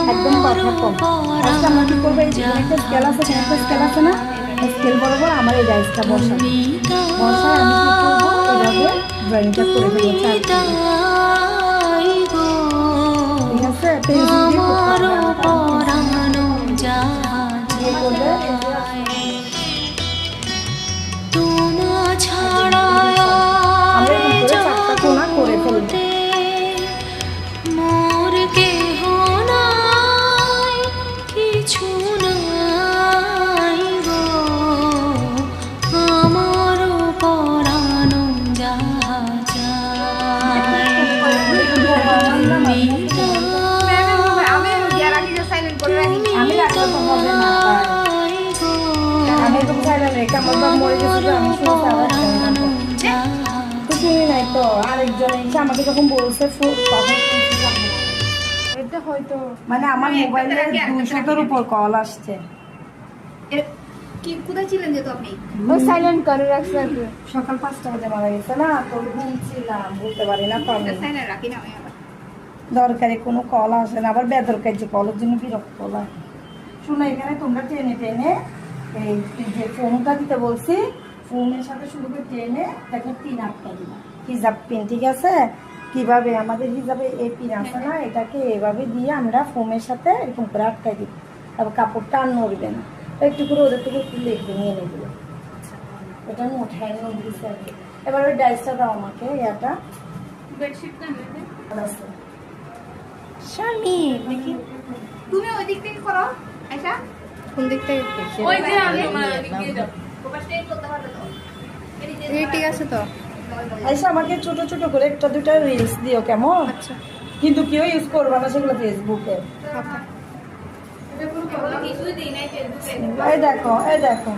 একদম কথা কম। আজকে আমরা কি করবো, এই যে একটা স্কেল আছে, একটা স্কেল আছে না, স্কেল বরাবর আমার এই ডাইসটা বসাবো। বসায় আমি কি করবো, এইভাবে ড্রয়িংটা করে ফেলবো। ঠিক আছে, পেন্সিল দিয়ে করতে হবে। আমরা কি করে চারটা কোণা করে ফেলবো। আমি রাখতে তো হবে না, আমি এরকম চাইলাম রেখে আমার বাবা মরে গেছে, আমি শুনছি আবার তো শুনি নাই তো। আরেকজন এসে আমাকে যখন বলছে এটা হয়তো মানে আমার মোবাইলে 200-এর উপর কল আসছে। কি কোথায় ছিলেন যে তো আপনি? সাইলেন্ট করে রাখছে, সকাল 5টা বাজে মারা গেছে না, তো ঘুমছিলাম, বলতে পারি না। সাইলেন্ট রাখি না আমি আবার। দরকারি কোনো কল আসে না, আবার বেদরকারি যে কলের জন্য বিরক্ত লাগে। শুনো, এখানে তোমরা টেনে টেনে এই যে ফোনটা দিতে বলছি, ফোনের সাথে শুরু করে টেনে তাকে পিন আটকা দিবা, হিজাব পিন। ঠিক আছে, কিভাবে আমাদের হিজাবে এই পিন আছে না, এটাকে এভাবে দিয়ে আমরা ফোমের সাথে এরকম করে আটকাই দিব। তারপর কাপড়টা আর নড়বে না, একটু করে ওদের থেকে একটু লেগে নিয়ে নেবে। এটা মোটাই নড়ছে। এবার ওই ডাইসটা দাও আমাকে, এটা বেডশিটটা নেবে আছে। স্বামী দেখি তুমি ওই দিক থেকে করো আচ্ছা। কোন দিক থেকে ওই যে আমি আমার দিক দিয়ে দাও। প্রপাসটাই করতে পারবে তো। এই ঠিক আছে তো। আচ্ছা, আমাকে ছোট ছোট করে একটা দুটা রিলস দিও, কেমন? আচ্ছা কিন্তু কেউ ইউজ করবে না সেগুলো ফেসবুকে। কিছুই দিই নাই ফেসবুকে। এই দেখো, এই দেখো,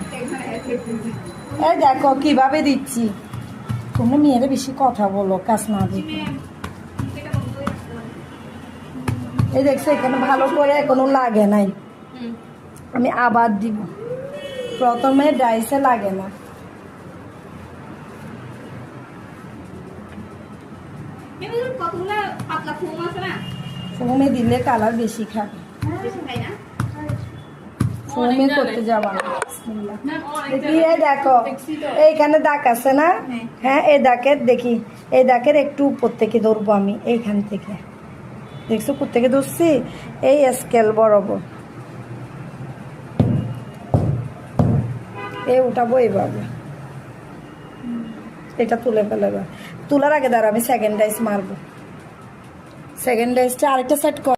এই দেখো কিভাবে দিচ্ছি। তোমরা মেয়েরা বেশি কথা বলো, কাজ না দিতে। এই দেখছো, এখানে ভালো করে এখনো লাগে নাই, আমি আবার দিব। প্রথমে ডাইসে লাগে না। কতগুলো পাতলা ফোম আছে না? ফোমে দিলে কালার বেশি খাবে। বেশি খাই না? ফোমে করতে যাবা না। দেখি, এই দেখো এইখানে দাগ আছে না, হ্যাঁ এই দাগের দেখি, এই দাগের একটু উপর থেকে ধরবো আমি, এইখান থেকে। দেখছো কোত্থেকে ধরছি, এই স্কেল বরাবর এই উঠাবো এইভাবে। এটা তুলে ফেলবে, তোলার আগে দাঁড়া আমি সেকেন্ড ডাইস মারবো। সেকেন্ড ডাইসটা আরেকটা সেট কর।